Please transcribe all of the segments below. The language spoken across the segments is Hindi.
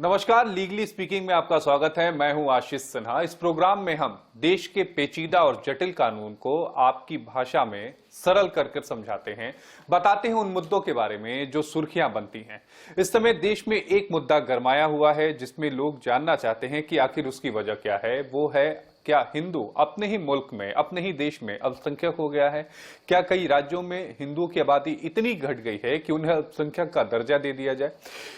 नमस्कार, लीगली स्पीकिंग में आपका स्वागत है। मैं हूं आशीष सिन्हा। इस प्रोग्राम में हम देश के पेचीदा और जटिल कानून को आपकी भाषा में सरल कर समझाते हैं, बताते हैं उन मुद्दों के बारे में जो सुर्खियां बनती हैं। इस समय देश में एक मुद्दा गरमाया हुआ है जिसमें लोग जानना चाहते हैं कि आखिर उसकी वजह क्या है। वो है, क्या हिंदू अपने ही मुल्क में, अपने ही देश में अल्पसंख्यक हो गया है? क्या कई राज्यों में हिंदुओं की आबादी इतनी घट गई है कि उन्हें अल्पसंख्यक का दर्जा दे दिया जाए?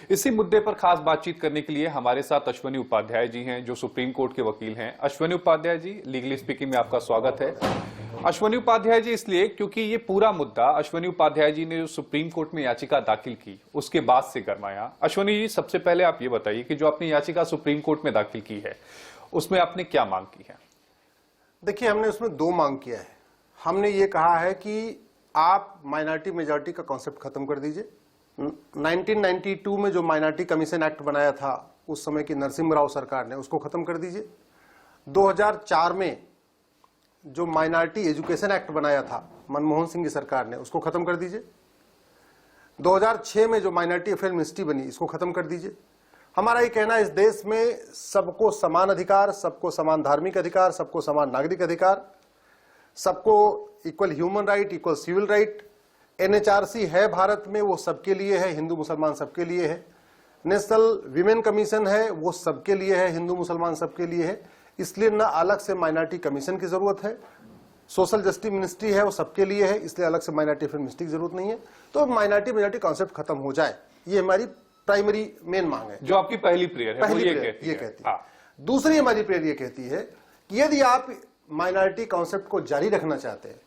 इसी मुद्दे पर खास बातचीत करने के लिए हमारे साथ अश्वनी उपाध्याय जी हैं, जो सुप्रीम कोर्ट के वकील हैं। अश्वनी उपाध्याय जी, लीगली स्पीकिंग में आपका स्वागत है। अश्वनी उपाध्याय जी इसलिए क्योंकि ये पूरा मुद्दा अश्वनी उपाध्याय जी ने जो सुप्रीम कोर्ट में याचिका दाखिल की उसके बाद से गरमाया। अश्वनी जी, सबसे पहले आप ये बताइए कि जो आपने याचिका सुप्रीम कोर्ट में दाखिल की है उसमें आपने क्या मांग की है? देखिए, हमने उसमें दो मांग किया है। हमने ये कहा है कि आप माइनॉरिटी मेजॉरिटी का कॉन्सेप्ट खत्म कर दीजिए। 1992 में जो माइनॉरिटी कमीशन एक्ट बनाया था उस समय की नरसिम्हा राव सरकार ने, उसको खत्म कर दीजिए। 2004 में जो माइनॉरिटी एजुकेशन एक्ट बनाया था मनमोहन सिंह की सरकार ने, उसको खत्म कर दीजिए। 2006 में जो माइनॉरिटी अफेयर मिनिस्ट्री बनी, इसको खत्म कर दीजिए। हमारा ये कहना है, इस देश में सबको समान अधिकार, सबको समान धार्मिक अधिकार, सबको समान नागरिक अधिकार, सबको equal human right, equal civil right. NHRC है भारत में, वो सबके लिए है, हिंदू मुसलमान सबके लिए है। नेशनल विमेन कमीशन है, वो सबके लिए है, हिंदू मुसलमान सबके लिए है। इसलिए न अलग से माइनॉरिटी कमीशन की जरूरत है। सोशल जस्टिस मिनिस्ट्री है, वो सबके लिए है, इसलिए अलग से माइनॉरिटी अफेयर मिनिस्ट्री की जरूरत नहीं है। तो माइनॉरिटी मेजॉरिटी कॉन्सेप्ट खत्म हो जाए, ये हमारी प्राइमरी मेन मांग है। जो आपकी पहली प्रेयर है, पहली ये कहती है। हाँ। दूसरी हमारी प्रेयर ये कहती है कि यदि आप माइनॉरिटी कॉन्सेप्ट को जारी रखना चाहते हैं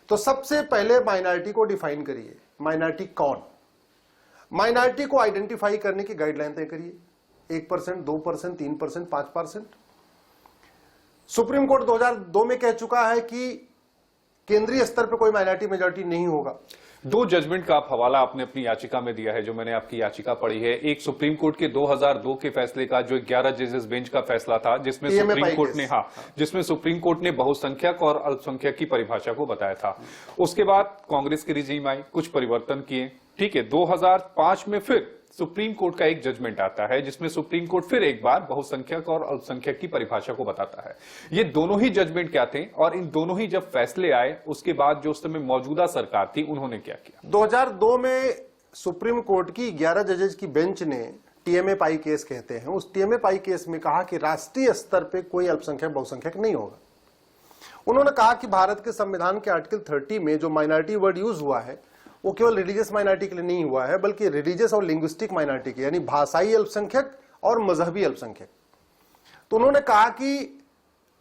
तो सबसे पहले माइनॉरिटी को डिफाइन करिए। माइनॉरिटी कौन? माइनॉरिटी को आइडेंटिफाई करने की गाइडलाइन तय करिए। 1%, 2%, 3%, 5%। सुप्रीम कोर्ट 2002 में कह चुका है कि केंद्रीय स्तर पर कोई माइनॉरिटी मेजॉरिटी नहीं होगा। दो जजमेंट का आप हवाला आपने अपनी याचिका में दिया है, जो मैंने आपकी याचिका पढ़ी है। एक सुप्रीम कोर्ट के 2002 के फैसले का, जो 11 जजेस बेंच का फैसला था, जिसमें सुप्रीम कोर्ट ने बहुसंख्यक और अल्पसंख्यक की परिभाषा को बताया था। उसके बाद कांग्रेस की रिजीम आई, कुछ परिवर्तन किए, ठीक है। 2005 में फिर सुप्रीम कोर्ट का एक जजमेंट आता है जिसमें सुप्रीम कोर्ट फिर एक बार बहुसंख्यक और अल्पसंख्यक की परिभाषा को बताता है। ये दोनों ही जजमेंट क्या थे, और इन दोनों ही जब फैसले आए उसके बाद जो उस समय मौजूदा सरकार थी उन्होंने क्या किया? 2002 में सुप्रीम कोर्ट की 11 जजेस की बेंच ने टीएमए पाई केस कहते हैं, उस टीएमए पाई केस में कहा कि राष्ट्रीय स्तर पर कोई अल्पसंख्यक बहुसंख्यक नहीं होगा। उन्होंने कहा कि भारत के संविधान के आर्टिकल 30 में जो माइनॉरिटी वर्ड यूज हुआ है वो केवल रिलीजियस माइनॉरिटी के लिए नहीं हुआ है, बल्कि रिलीजियस और लिंग्विस्टिक माइनॉरिटी के, यानी भाषाई अल्पसंख्यक और मजहबी अल्पसंख्यक। तो उन्होंने कहा कि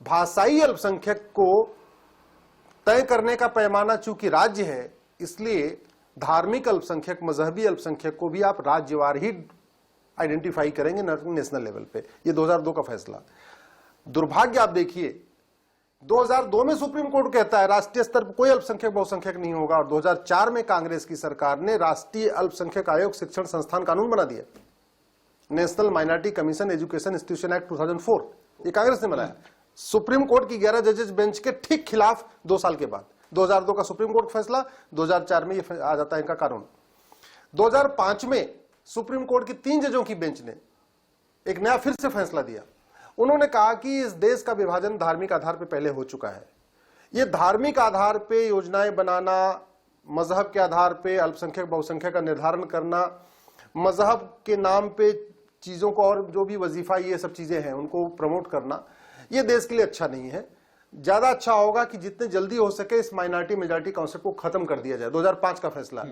भाषाई अल्पसंख्यक को तय करने का पैमाना चूंकि राज्य है, इसलिए धार्मिक अल्पसंख्यक, मजहबी अल्पसंख्यक को भी आप राज्यवार ही आइडेंटिफाई करेंगे, नेशनल लेवल पे। ये 2002 का फैसला। दुर्भाग्य आप देखिए, 2002 में सुप्रीम कोर्ट कहता है राष्ट्रीय स्तर पर कोई अल्पसंख्यक बहुसंख्यक नहीं होगा, और 2004 में कांग्रेस की सरकार ने राष्ट्रीय अल्पसंख्यक आयोग शिक्षण संस्थान कानून बना दिया, national minority commission education institution act 2004। ये कांग्रेस ने बनाया, सुप्रीम कोर्ट की 11 जजेस बेंच के ठीक खिलाफ 2 साल के बाद। 2002 का सुप्रीम कोर्ट फैसला, 2004 में ये आ जाता है इनका कानून। 2005 में सुप्रीम कोर्ट की 3 जजों की बेंच ने एक नया फिर से फैसला दिया। उन्होंने कहा कि इस देश का विभाजन धार्मिक आधार पर पहले हो चुका है। ये धार्मिक आधार पे योजनाएं बनाना, मजहब के आधार पे अल्पसंख्यक बहुसंख्यक का निर्धारण करना, मजहब के नाम पे चीजों को और जो भी वजीफा ये सब चीजें हैं उनको प्रमोट करना, ये देश के लिए अच्छा नहीं है। ज्यादा अच्छा होगा कि जितने जल्दी हो सके इस माइनॉरिटी मेजॉरिटी कॉन्सेप्ट को खत्म कर दिया जाए। 2005 का फैसला।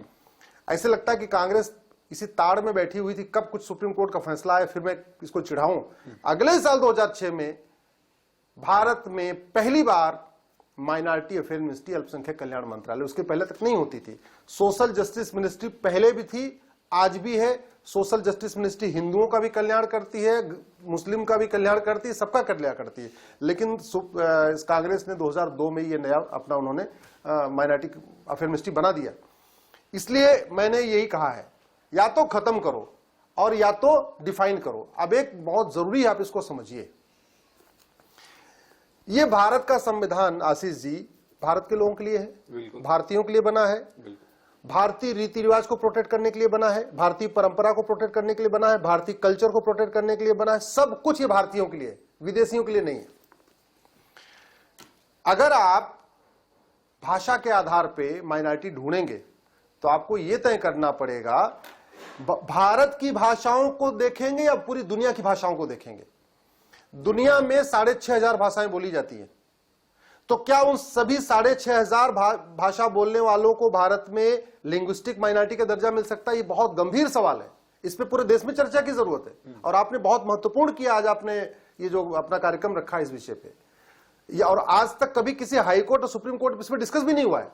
ऐसे लगता है कि कांग्रेस इसी ताड़ में बैठी हुई थी, कब कुछ सुप्रीम कोर्ट का फैसला आए फिर मैं इसको चिढ़ाऊं। अगले साल 2006 में भारत में पहली बार माइनॉरिटी अफेयर मिनिस्ट्री, अल्पसंख्यक कल्याण मंत्रालय, उसके पहले तक नहीं होती थी। सोशल जस्टिस मिनिस्ट्री पहले भी थी, आज भी है। सोशल जस्टिस मिनिस्ट्री हिंदुओं का भी कल्याण करती है, मुस्लिम का भी कल्याण करती है, सबका कल्याण करती है। लेकिन कांग्रेस ने 2002 में ये नया अपना उन्होंने माइनॉरिटी अफेयर मिनिस्ट्री बना दिया। इसलिए मैंने यही कहा है, या तो खत्म करो और या तो डिफाइन करो। अब एक बहुत जरूरी है, आप इसको समझिए। ये भारत का संविधान, आशीष जी, भारत के लोगों के लिए है, भारतीयों के लिए बना है। भारतीय रीति रिवाज को प्रोटेक्ट करने के लिए बना है, भारतीय परंपरा को प्रोटेक्ट करने के लिए बना है, भारतीय कल्चर को प्रोटेक्ट करने के लिए बना है। सब कुछ ये भारतीयों के लिए, विदेशियों के लिए नहीं है। अगर आप भाषा के आधार पे माइनॉरिटी ढूंढेंगे तो आपको यह तय करना पड़ेगा भारत की भाषाओं को देखेंगे या पूरी दुनिया की भाषाओं को देखेंगे। दुनिया में 6,500 भाषाएं बोली जाती हैं, तो क्या उन सभी 6,500 भाषा बोलने वालों को भारत में लिंग्विस्टिक माइनॉरिटी का दर्जा मिल सकता है? ये बहुत गंभीर सवाल है, इस पे पूरे देश में चर्चा की जरूरत है। और आपने बहुत महत्वपूर्ण किया, आज आपने ये जो अपना कार्यक्रम रखा है इस विषय पे, और आज तक कभी किसी हाईकोर्ट और सुप्रीम कोर्ट इस पर डिस्कस भी नहीं हुआ है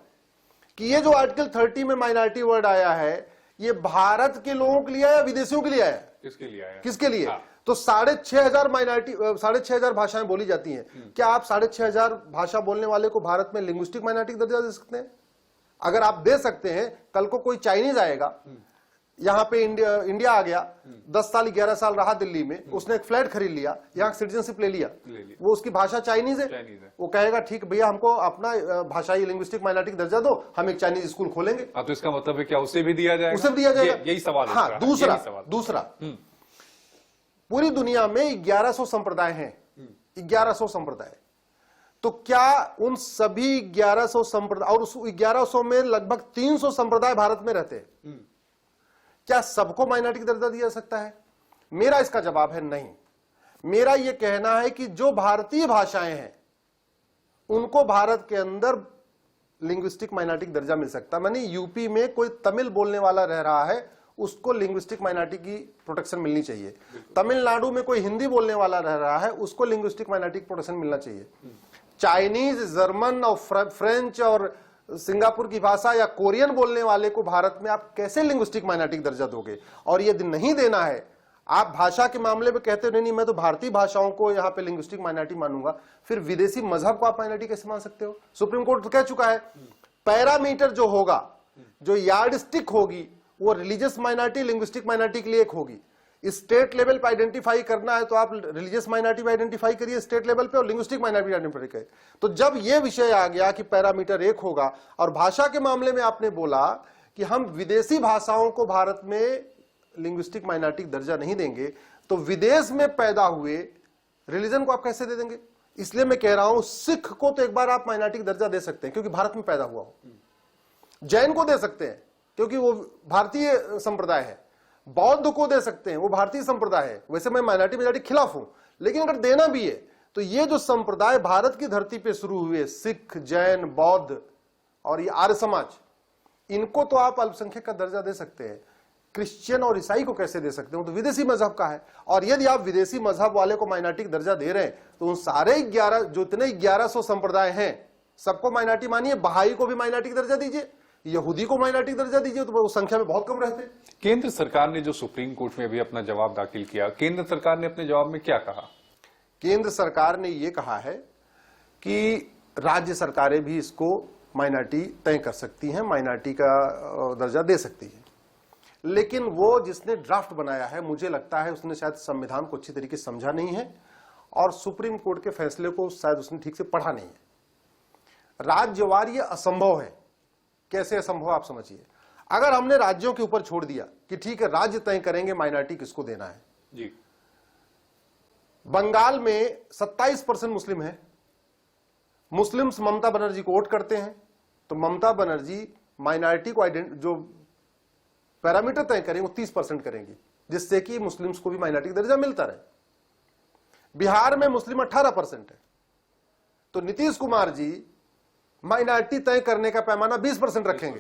कि ये जो आर्टिकल 30 में माइनॉरिटी वर्ड आया है, ये भारत के लोगों के लिए आया या विदेशियों के लिए आया? किसके लिए आया? किसके लिए? हाँ। तो 6,500 माइनॉरिटी, 6,500 भाषाएं बोली जाती हैं। क्या आप 6,500 भाषा बोलने वाले को भारत में लिंग्विस्टिक माइनॉरिटी दर्जा दे सकते हैं? अगर आप दे सकते हैं, कल को कोई चाइनीज आएगा यहां पे, इंडिया आ गया, 10 साल 11 साल रहा दिल्ली में, उसने एक फ्लैट खरीद लिया, यहां सिटीजनशिप ले लिया, वो उसकी भाषा चाइनीज है, वो कहेगा ठीक भैया हमको अपना भाषाई लिंग्विस्टिक माइनॉरिटी दर्जा दो, हम एक चाइनीज स्कूल खोलेंगे। तो इसका मतलब है क्या उसे भी दिया जाएगा? उसे भी दिया जाएगा, यही सवाल है। हाँ, दूसरा पूरी दुनिया में 1100 संप्रदाय हैं, 1100 संप्रदाय। तो क्या उन सभी 1100 संप्रदाय, और उस 1100 में लगभग 300 संप्रदाय भारत में रहते हैं, क्या सबको माइनॉरिटी दर्जा दिया जा सकता है? मेरा इसका जवाब है नहीं। मेरा यह कहना है कि जो भारतीय भाषाएं हैं उनको भारत के अंदर लिंग्विस्टिक माइनॉरिटी दर्जा मिल सकता है। मैंने यूपी में कोई तमिल बोलने वाला रह रहा है, उसको लिंग्विस्टिक माइनॉरिटी की प्रोटेक्शन मिलनी चाहिए। तमिलनाडु में कोई हिंदी बोलने वाला रह रहा है, उसको लिंग्विस्टिक माइनॉरिटी प्रोटेक्शन मिलना चाहिए। चाइनीज, जर्मन और फ्रेंच और सिंगापुर की भाषा या कोरियन बोलने वाले को भारत में आप कैसे लिंग्विस्टिक माइनॉरिटी दर्जा दोगे? और यदि नहीं देना है, आप भाषा के मामले में कहते नहीं मैं तो भारतीय भाषाओं को यहां पे लिंग्विस्टिक माइनॉरिटी मानूंगा, फिर विदेशी मजहब को आप माइनॉरिटी कैसे मान सकते हो? सुप्रीम कोर्ट तो कह चुका है, पैरामीटर जो होगा, जो यार्ड स्टिक होगी, वो रिलीजियस माइनॉरिटी, लिंग्विस्टिक माइनॉरिटी के लिए एक होगी। स्टेट लेवल पे आइडेंटिफाई करना है तो आप रिलीजियस माइनॉरिटी पे आइडेंटिफाई करिए स्टेट लेवल पे, और लिंग्विस्टिक माइनॉरिटी आइडेंटिफाई करिए। तो जब ये विषय आ गया कि पैरामीटर एक होगा, और भाषा के मामले में आपने बोला कि हम विदेशी भाषाओं को भारत में लिंग्विस्टिक माइनॉरिटी दर्जा नहीं देंगे, तो विदेश में पैदा हुए रिलीजन को आप कैसे दे देंगे? इसलिए मैं कह रहा हूं, सिख को तो एक बार आप माइनॉरिटी दर्जा दे सकते हैं क्योंकि भारत में पैदा हुआ हो, जैन को दे सकते हैं क्योंकि वो भारतीय संप्रदाय है, बौद्ध को दे सकते हैं, वो भारतीय संप्रदाय है। वैसे मैं माइनॉरिटी मेजॉरिटी खिलाफ हूं, लेकिन अगर देना भी है तो ये जो संप्रदाय भारत की धरती पे शुरू हुए, सिख, जैन, बौद्ध और ये आर्य समाज, इनको तो आप अल्पसंख्यक का दर्जा दे सकते हैं। क्रिश्चियन और ईसाई को कैसे दे सकते हो? तो विदेशी मजहब का है। और यदि आप विदेशी मजहब वाले को माइनॉरिटी दर्जा दे रहे हैं तो उन सारे 11 जो इतने 1100 संप्रदाय हैं सबको माइनॉरिटी मानिए, बहाई को भी माइनॉरिटी दर्जा दीजिए, यहूदी को माइनॉरिटी दर्जा दीजिए, तो वो संख्या में बहुत कम रहते। केंद्र सरकार ने जो सुप्रीम कोर्ट में भी अपना जवाब दाखिल किया, केंद्र सरकार ने अपने जवाब में क्या कहा? केंद्र सरकार ने यह कहा है कि राज्य सरकारें भी इसको माइनॉरिटी तय कर सकती हैं, माइनॉरिटी का दर्जा दे सकती है। लेकिन वो जिसने ड्राफ्ट बनाया है, मुझे लगता है उसने शायद संविधान को अच्छी तरीके से समझा नहीं है और सुप्रीम कोर्ट के फैसले को शायद उसने ठीक से पढ़ा नहीं है। राज्यवार ये असंभव है। कैसे असंभव आप समझिए, अगर हमने राज्यों के ऊपर छोड़ दिया कि ठीक है राज्य तय करेंगे माइनॉरिटी किसको देना है जी। बंगाल में 27% मुस्लिम है, मुस्लिम्स ममता बनर्जी को वोट करते हैं, तो ममता बनर्जी माइनॉरिटी को जो पैरामीटर तय करेंगे वो 30% करेंगी, जिससे कि मुस्लिम्स को भी माइनॉरिटी दर्जा मिलता रहे। बिहार में मुस्लिम 18% है, तो नीतीश कुमार जी माइनॉरिटी तय करने का पैमाना 20% रखेंगे।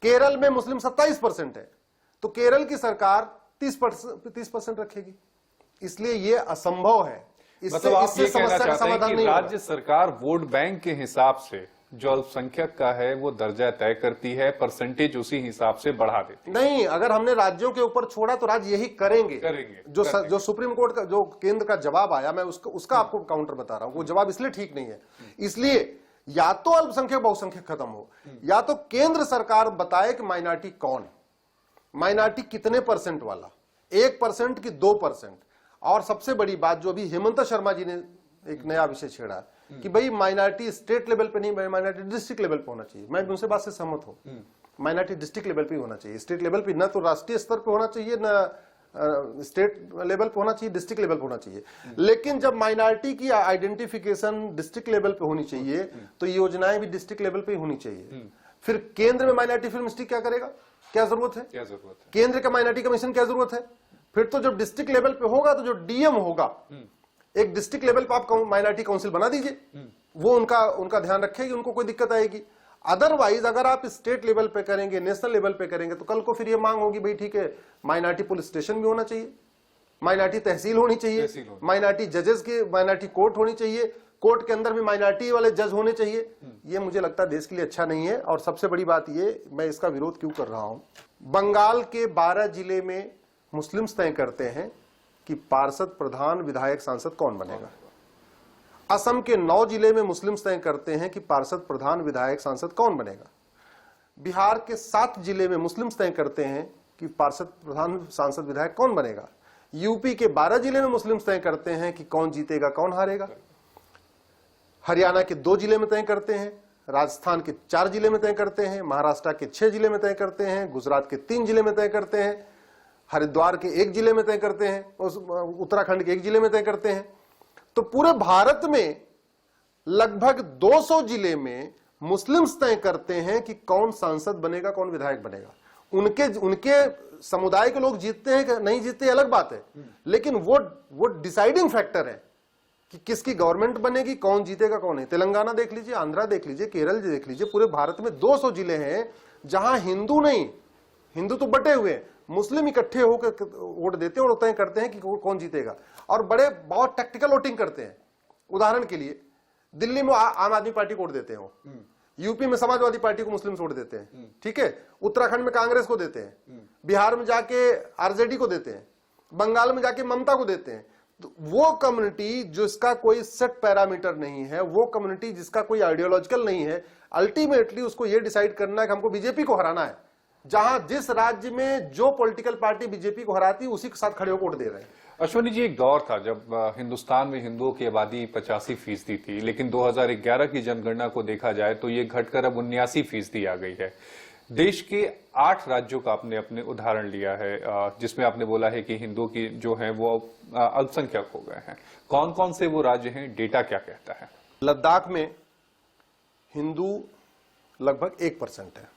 केरल में मुस्लिम 27% है, तो केरल की सरकार 30% रखेगी। इसलिए यह असंभव है। मतलब आप ये कहना चाहते हैं कि राज्य सरकार वोट बैंक के हिसाब से जो अल्पसंख्यक का है वो दर्जा तय करती है, परसेंटेज उसी हिसाब से बढ़ा देती है? नहीं, अगर हमने राज्यों के ऊपर छोड़ा तो राज्य यही करेंगे। जो सुप्रीम कोर्ट का जो केंद्र का जवाब आया, मैं उसका आपको काउंटर बता रहा हूं। वो जवाब इसलिए ठीक नहीं है, इसलिए या तो अल्पसंख्यक बहुसंख्यक खत्म हो, या तो केंद्र सरकार बताए कि माइनॉरिटी कौन है, माइनॉरिटी कितने परसेंट वाला, 1% की 2%। और सबसे बड़ी बात जो अभी हेमंत शर्मा जी ने एक नया विषय छेड़ा कि भाई माइनॉरिटी स्टेट लेवल पे नहीं, माइनॉरिटी डिस्ट्रिक्ट लेवल पे होना चाहिए। मैं उनसे बात से सहमत हूं। माइनॉरिटी डिस्ट्रिक्ट लेवल पे होना चाहिए, स्टेट लेवल पे ना तो राष्ट्रीय स्तर पे होना चाहिए, ना स्टेट लेवल पे होना चाहिए, डिस्ट्रिक्ट लेवल पे होना चाहिए। लेकिन जब माइनॉरिटी की आइडेंटिफिकेशन डिस्ट्रिक्ट लेवल पे होनी चाहिए तो ये योजनाएं भी डिस्ट्रिक्ट लेवल पे होनी चाहिए। फिर केंद्र में माइनॉरिटी फिल्म मिनिस्ट्री क्या करेगा, क्या जरूरत है, केंद्र का माइनॉरिटी कमीशन क्या जरूरत है? फिर तो जब डिस्ट्रिक्ट लेवल पे होगा तो जो डीएम होगा, एक डिस्ट्रिक्ट लेवल पे आप माइनॉरिटी काउंसिल बना दीजिए, वो उनका ध्यान रखेगी, उनको कोई दिक्कत आएगी। अदरवाइज अगर आप स्टेट लेवल पे करेंगे, नेशनल लेवल पे करेंगे, तो कल को फिर ये मांग होगी भाई ठीक है माइनॉरिटी पुलिस स्टेशन भी होना चाहिए, माइनॉरिटी तहसील होनी चाहिए, माइनॉरिटी जजेस की माइनॉरिटी कोर्ट होनी चाहिए, कोर्ट के अंदर भी माइनॉरिटी वाले जज होने चाहिए। ये मुझे लगता है देश के लिए अच्छा नहीं है। और सबसे बड़ी बात ये, मैं इसका विरोध क्यों कर रहा हूं, बंगाल के 12 जिले में मुस्लिम्स तय करते हैं कि पार्षद, प्रधान, विधायक, सांसद कौन बनेगा। असम के 9 जिले में मुस्लिम्स तय करते हैं कि पार्षद, प्रधान, विधायक, सांसद कौन बनेगा। बिहार के 7 जिले में मुस्लिम्स तय करते हैं कि पार्षद, प्रधान, सांसद, विधायक कौन बनेगा। यूपी के 12 जिले में मुस्लिम्स तय करते हैं कि कौन जीतेगा, कौन हारेगा। हरियाणा के 2 जिले में तय करते हैं, राजस्थान के 4 जिले में तय करते हैं, महाराष्ट्र के 6 जिले में तय करते हैं, गुजरात के 3 जिले में तय करते हैं, हरिद्वार के 1 जिले में तय करते हैं, उत्तराखंड के 1 जिले में तय करते हैं। तो पूरे भारत में लगभग 200 जिले में मुस्लिम्स तय करते हैं कि कौन सांसद बनेगा, कौन विधायक बनेगा। उनके समुदाय के लोग जीतते हैं कि नहीं जीतते अलग बात है, लेकिन वो डिसाइडिंग फैक्टर है कि किसकी गवर्नमेंट बनेगी, कौन जीतेगा, कौन नहीं। तेलंगाना देख लीजिए, आंध्रा देख लीजिए, केरल देख लीजिए, पूरे भारत में 200 जिले हैं जहां हिंदू नहीं, हिंदू तो बटे हुए हैं, मुस्लिम इकट्ठे होकर वोट देते हैं और तय करते हैं कि कौन जीतेगा। और बहुत टैक्टिकल वोटिंग करते हैं। उदाहरण के लिए दिल्ली में आम आदमी पार्टी को वोट देते हैं, यूपी में समाजवादी पार्टी को मुस्लिम वोट देते हैं, ठीक है, उत्तराखंड में कांग्रेस को देते हैं, बिहार में जाके आरजेडी को देते हैं, बंगाल में जाके ममता को देते हैं। तो वो कम्युनिटी जिसका कोई सेट पैरामीटर नहीं है, वो कम्युनिटी जिसका कोई आइडियोलॉजिकल नहीं है, अल्टीमेटली उसको ये डिसाइड करना है कि हमको बीजेपी को हराना है। जहां जिस राज्य में जो पॉलिटिकल पार्टी बीजेपी को हराती उसी के साथ खड़े होकर वोट दे रहे हैं। अश्विनी जी, एक दौर था जब हिंदुस्तान में हिंदुओं की आबादी 85% थी, लेकिन 2011 की जनगणना को देखा जाए तो ये घटकर अब 79% आ गई है। देश के 8 राज्यों का आपने अपने उदाहरण लिया है, जिसमें आपने बोला है कि हिंदुओं की जो है वो अल्पसंख्यक हो गए हैं। कौन कौन से वो राज्य हैं, डेटा क्या कहता है? लद्दाख में हिंदू लगभग 1% है,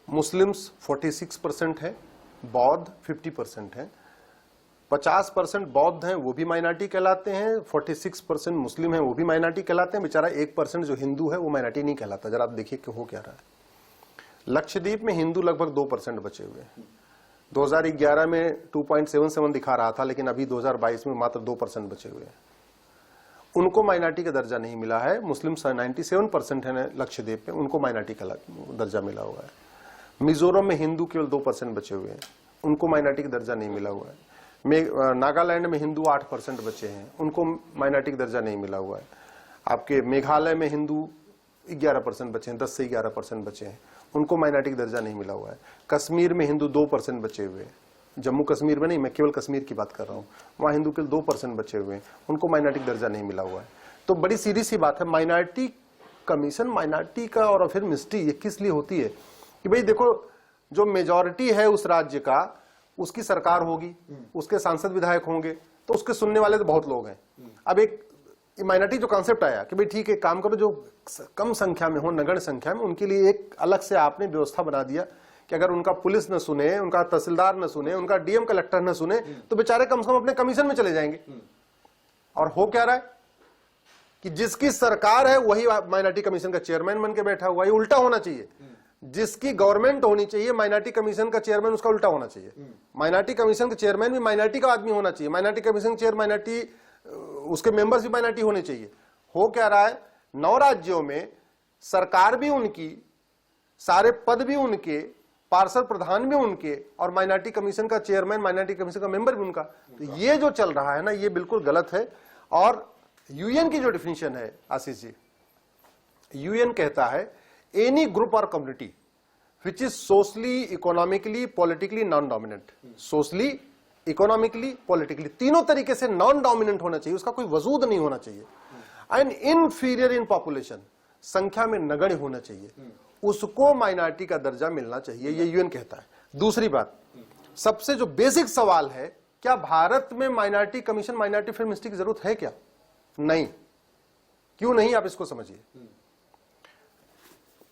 मुस्लिम्स 46% है, बौद्ध 50% है, 50% बौद्ध हैं वो भी माइनॉरिटी कहलाते हैं, 46% मुस्लिम हैं वो भी माइनॉरिटी कहलाते हैं। बेचारा 1% जो हिंदू है वो माइनॉरिटी नहीं कहलाता। जरा आप देखिए कि हो क्या रहा है। लक्षद्वीप में हिंदू लगभग 2% बचे हुए हैं। 2011 में 2.77 दिखा रहा था, लेकिन अभी 2022 में मात्र 2% बचे हुए हैं। उनको माइनॉरिटी का दर्जा नहीं मिला है। मुस्लिम 97% है लक्षद्वीप में, उनको माइनॉरिटी का दर्जा मिला हुआ है। मिजोरम में हिंदू केवल 2% बचे हुए हैं, उनको माइनॉरिटी का दर्जा नहीं मिला हुआ है। नागालैंड में हिंदू 8% बचे हैं, उनको माइनॉरिटी का दर्जा नहीं मिला हुआ है। आपके मेघालय में हिंदू 11% बचे हैं, 10 से 11% बचे हैं, उनको माइनॉरिटी का दर्जा नहीं मिला हुआ है। कश्मीर में हिंदू 2% बचे हुए हैं, जम्मू कश्मीर में नहीं, मैं केवल कश्मीर की बात कर रहा हूँ, वहाँ हिंदू केवल 2% बचे हुए हैं, उनको माइनॉरिटी का दर्जा नहीं मिला हुआ है। तो बड़ी सीधी सी बात है, माइनॉरिटी कमीशन, माइनॉरिटी का और फिर मिनिस्ट्री ये किस लिए होती है कि भाई देखो, जो मेजॉरिटी है उस राज्य का, उसकी सरकार होगी, उसके सांसद विधायक होंगे, तो उसके सुनने वाले तो बहुत लोग हैं। अब एक माइनॉरिटी जो कॉन्सेप्ट आया कि भाई ठीक है, काम करो, जो कम संख्या में हो, नगण्य संख्या में, उनके लिए एक अलग से आपने व्यवस्था बना दिया कि अगर उनका पुलिस न सुने, उनका तहसीलदार न सुने, उनका डीएम कलेक्टर न सुने, तो बेचारे कम से कम अपने कमीशन में चले जाएंगे। और हो क्या रहा है कि जिसकी सरकार है वही माइनॉरिटी कमीशन का चेयरमैन बन के बैठा हुआ है। उल्टा होना चाहिए, जिसकी गवर्नमेंट होनी चाहिए, माइनॉरिटी कमीशन का चेयरमैन उसका उल्टा होना चाहिए। माइनॉरिटी कमीशन का चेयरमैन भी माइनॉरिटी का आदमी होना चाहिए, माइनॉरिटी कमीशन चेयर माइनॉरिटी, उसके मेंबर्स भी माइनॉरिटी होने चाहिए। हो क्या रहा है, 9 राज्यों में सरकार भी उनकी, सारे पद भी उनके, पार्षद प्रधान भी उनके, और माइनॉरिटी कमीशन का चेयरमैन, माइनॉरिटी कमीशन का मेंबर भी उनका। तो ये जो चल रहा है ना, ये बिल्कुल गलत है। और यूएन की जो डिफिनीशन है आशीष जी, यूएन कहता है एनी ग्रुप और community which is socially, economically, politically non dominant. Socially, economically, politically, तीनों तरीके से नॉन डोमिनेंट होना चाहिए, उसका कोई वजूद नहीं होना चाहिए। एंड इनफीरियर इन पॉपुलेशन, संख्या में नगण्य होना चाहिए, उसको माइनॉरिटी का दर्जा मिलना चाहिए, ये यूएन कहता है। दूसरी बात, सबसे जो बेसिक सवाल है, क्या भारत में minority commission, minority film ministry की जरूरत है क्या? नहीं। क्यों नहीं, आप इसको समझिए।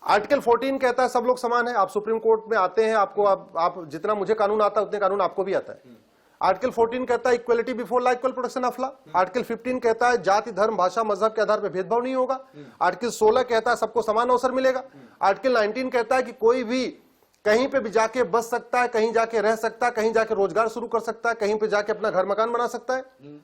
आर्टिकल 14 कहता है सब लोग समान है। आप सुप्रीम कोर्ट में आते हैं, आपको आप जितना मुझे कानून आता है उतने कानून आपको भी आता है। आर्टिकल 14 कहता है equality before law, equal protection of law. Article 15 कहता है जाति, धर्म, भाषा, मजहब के आधार पर भेदभाव नहीं होगा। आर्टिकल 16 कहता है सबको समान अवसर मिलेगा। आर्टिकल 19 कहता है कि कोई भी कहीं पे भी जाके बस सकता है, कहीं जाके रह सकता है, कहीं जाके रोजगार शुरू कर सकता है, कहीं पे जाके अपना घर मकान बना सकता है,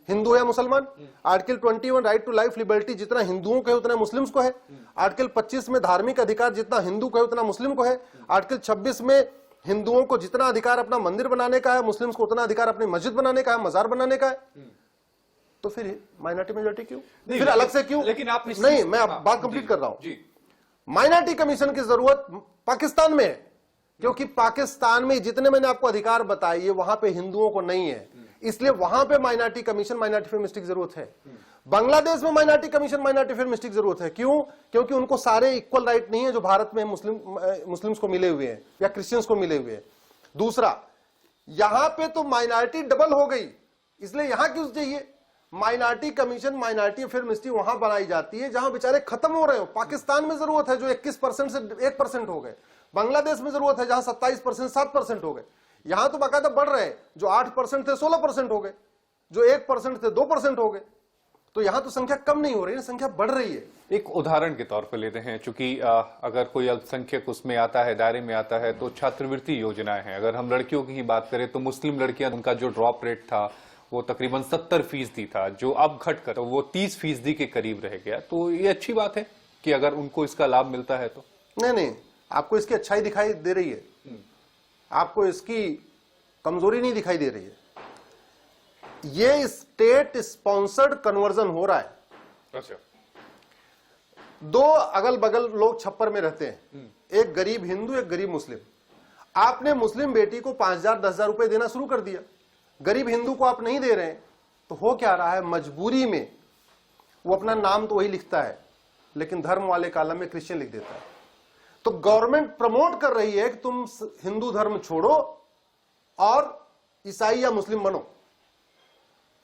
हिंदू या मुसलमान। Article 21 right to life liberty, जितना हिंदुओं को है उतना मुस्लिम्स को है। आर्टिकल 25 में धार्मिक अधिकार जितना हिंदू को है उतना मुस्लिम को है। आर्टिकल 26 में हिंदुओं को जितना अधिकार अपना मंदिर बनाने का है, मुस्लिम्स को उतना अधिकार अपनी मस्जिद बनाने का है, मजार बनाने का है। तो फिर माइनॉरिटी मेजॉरिटी क्यों, फिर अलग से क्यों? लेकिन आप नहीं, मैं बात कंप्लीट कर रहा हूं। माइनॉरिटी कमीशन की जरूरत पाकिस्तान में है, क्योंकि पाकिस्तान में जितने मैंने आपको अधिकार बताए वहां पे हिंदुओं को नहीं है, इसलिए वहां पे minority commission, minority film ministry की जरूरत है। बांग्लादेश में minority commission, minority film ministry की जरूरत है। क्यों? क्योंकि उनको सारे इक्वल राइट नहीं है जो भारत में मुस्लिम्स को मिले हुए हैं या क्रिश्चियंस को मिले हुए हैं। दूसरा, यहां पे तो माइनॉरिटी डबल हो गई, इसलिए यहां क्यों चाहिए minority commission, minority film ministry वहां बनाई जाती है जहां बेचारे खत्म हो रहे हो। पाकिस्तान में जरूरत है जो 21% से 1% हो गए। बांग्लादेश में जरूरत है जहां 27% 7% हो गए। यहां तो बाकायदा बढ़ रहे हैं, जो 8% थे 16% हो गए, जो 1% थे 2% हो गए। तो यहां तो संख्या कम नहीं हो रही है, संख्या बढ़ रही है। एक उदाहरण के तौर पर लेते हैं, चूंकि अगर कोई अल्पसंख्यक उसमें आता है, दायरे में आता है, तो छात्रवृत्ति योजनाएं हैं। अगर हम लड़कियों की बात करें तो मुस्लिम लड़कियां, उनका जो ड्रॉप रेट था वो तकरीबन 70% था, जो अब घटकर वो 30% के करीब रह गया। तो ये अच्छी बात है कि अगर उनको इसका लाभ मिलता है तो। नहीं, आपको इसकी अच्छाई दिखाई दे रही है, आपको इसकी कमजोरी नहीं दिखाई दे रही है। ये स्टेट स्पॉन्सर्ड कन्वर्जन हो रहा है। अच्छा। दो अगल बगल लोग छप्पर में रहते हैं, एक गरीब हिंदू, एक गरीब मुस्लिम। आपने मुस्लिम बेटी को 5,000 10,000 रुपए देना शुरू कर दिया, गरीब हिंदू को आप नहीं दे रहे हैं, तो हो क्या रहा है, मजबूरी में वो अपना नाम तो वही लिखता है, लेकिन धर्म वाले कॉलम में क्रिश्चियन लिख देता है। तो गवर्नमेंट प्रमोट कर रही है कि तुम हिंदू धर्म छोड़ो और ईसाई या मुस्लिम बनो।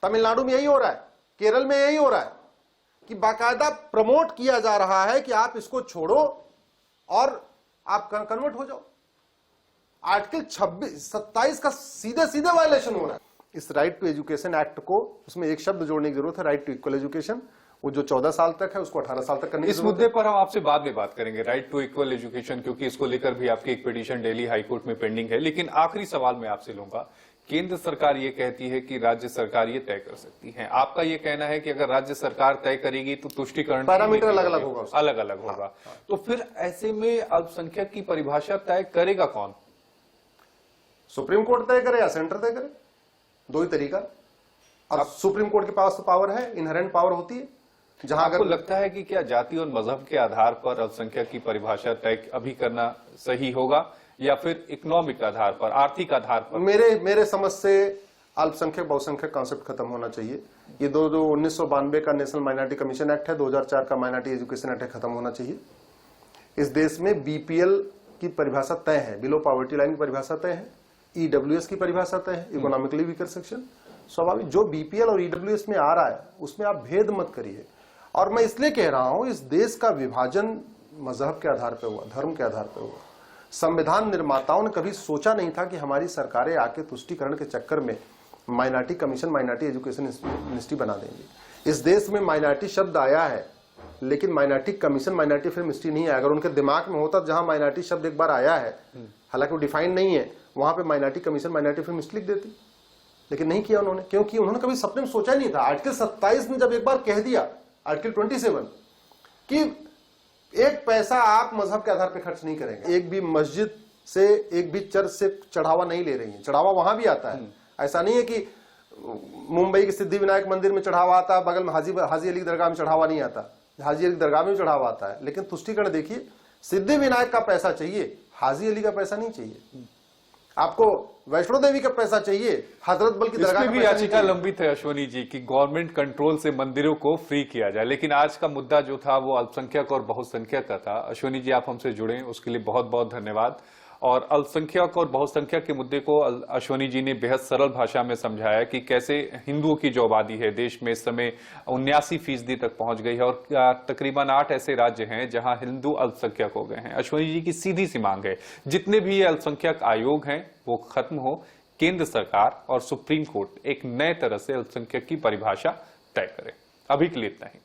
तमिलनाडु में यही हो रहा है, केरल में यही हो रहा है कि बाकायदा प्रमोट किया जा रहा है कि आप इसको छोड़ो और आप कन्वर्ट हो जाओ। आर्टिकल 27 का सीधे सीधे वायलेशन हो रहा है। इस राइट टू एजुकेशन एक्ट को, उसमें एक शब्द जोड़ने की जरूरत है, राइट टू इक्वल एजुकेशन। वो जो 14 साल तक है उसको 18 साल तक करने की इस मुद्दे पर हम आपसे बाद में बात करेंगे, राइट टू इक्वल एजुकेशन, क्योंकि इसको लेकर भी आपकी एक पिटीशन दिल्ली हाईकोर्ट में पेंडिंग है। लेकिन आखिरी सवाल मैं आपसे लूंगा, केंद्र सरकार ये कहती है कि राज्य सरकार ये तय कर सकती है। आपका ये कहना है कि अगर राज्य सरकार तय करेगी तो तुष्टिकरण पैरामीटर अलग अलग होगा, अलग अलग होगा। तो फिर ऐसे में अल्पसंख्यक की परिभाषा तय करेगा कौन? सुप्रीम कोर्ट तय करे या सेंटर तय करे, दो ही तरीका। और सुप्रीम कोर्ट के पास तो पावर है, इनहेरेंट पावर होती है। जहां आपको लगता है कि क्या जाति और मजहब के आधार पर अल्पसंख्यक की परिभाषा तय अभी करना सही होगा, या फिर इकोनॉमिक आधार पर, आर्थिक आधार पर? मेरे समझ से अल्पसंख्यक बहुसंख्यक कॉन्सेप्ट खत्म होना चाहिए। ये दो 1992 का नेशनल माइनॉरिटी कमीशन एक्ट है, 2004 का माइनॉरिटी एजुकेशन एक्ट है, खत्म होना चाहिए। इस देश में बीपीएल की परिभाषा तय है, बिलो पॉवर्टी लाइन की परिभाषा तय है, ईडब्ल्यूएस की परिभाषा तय है, इकोनॉमिकली वीकर सेक्शन। स्वाभाविक जो बीपीएल और ईडब्ल्यूएस में आ रहा है उसमें आप भेद मत करिए। और मैं इसलिए कह रहा हूं, इस देश का विभाजन मजहब के आधार पर हुआ, धर्म के आधार पर हुआ। संविधान निर्माताओं ने कभी सोचा नहीं था कि हमारी सरकारें आके तुष्टीकरण के चक्कर में minority commission, minority education ministry बना देंगे। इस देश में माइनॉरिटी शब्द आया है, लेकिन minority commission, minority film ministry नहीं है। अगर उनके दिमाग में होता, जहां माइनॉरिटी शब्द एक बार आया है, हालांकि वो डिफाइन नहीं है, वहां पे minority commission, minority film ministry लिख देती, लेकिन नहीं किया उन्होंने, क्योंकि उन्होंने कभी सपने में सोचा नहीं था। आर्टिकल 27 ने जब एक बार कह दिया, आर्टिकल 27 कि एक पैसा आप मजहब के आधार पर खर्च नहीं करेंगे, एक भी मस्जिद से, एक भी चर्च से चढ़ावा नहीं ले रही है। चढ़ावा वहां भी आता है, ऐसा नहीं है कि मुंबई के सिद्धि विनायक मंदिर में चढ़ावा आता है, बगल में हाजी अली दरगाह में चढ़ावा नहीं आता, हाजी अली दरगाह में चढ़ावा आता है। लेकिन तुष्टीकरण देखिए, सिद्धि विनायक का पैसा चाहिए, हाजी अली का पैसा नहीं चाहिए। आपको वैष्णो देवी का पैसा चाहिए, हजरत बल की दरगाह इसमें का भी पैसा नहीं याचिका चाहिए। लंबित है अश्वनी जी की गवर्नमेंट कंट्रोल से मंदिरों को फ्री किया जाए, लेकिन आज का मुद्दा जो था वो अल्पसंख्यक और बहुसंख्यक का था। अश्वनी जी, आप हमसे जुड़े उसके लिए बहुत बहुत धन्यवाद। और अल्पसंख्यक और बहुसंख्यक के मुद्दे को अश्वनी जी ने बेहद सरल भाषा में समझाया कि कैसे हिंदुओं की जो आबादी है देश में इस समय 79% तक पहुंच गई है और तकरीबन 8 ऐसे राज्य हैं जहां हिंदू अल्पसंख्यक हो गए हैं। अश्वनी जी की सीधी सी मांग है जितने भी ये अल्पसंख्यक आयोग हैं वो खत्म हो, केंद्र सरकार और सुप्रीम कोर्ट एक नए तरह से अल्पसंख्यक की परिभाषा तय करे। अभी के लिए इतना ही।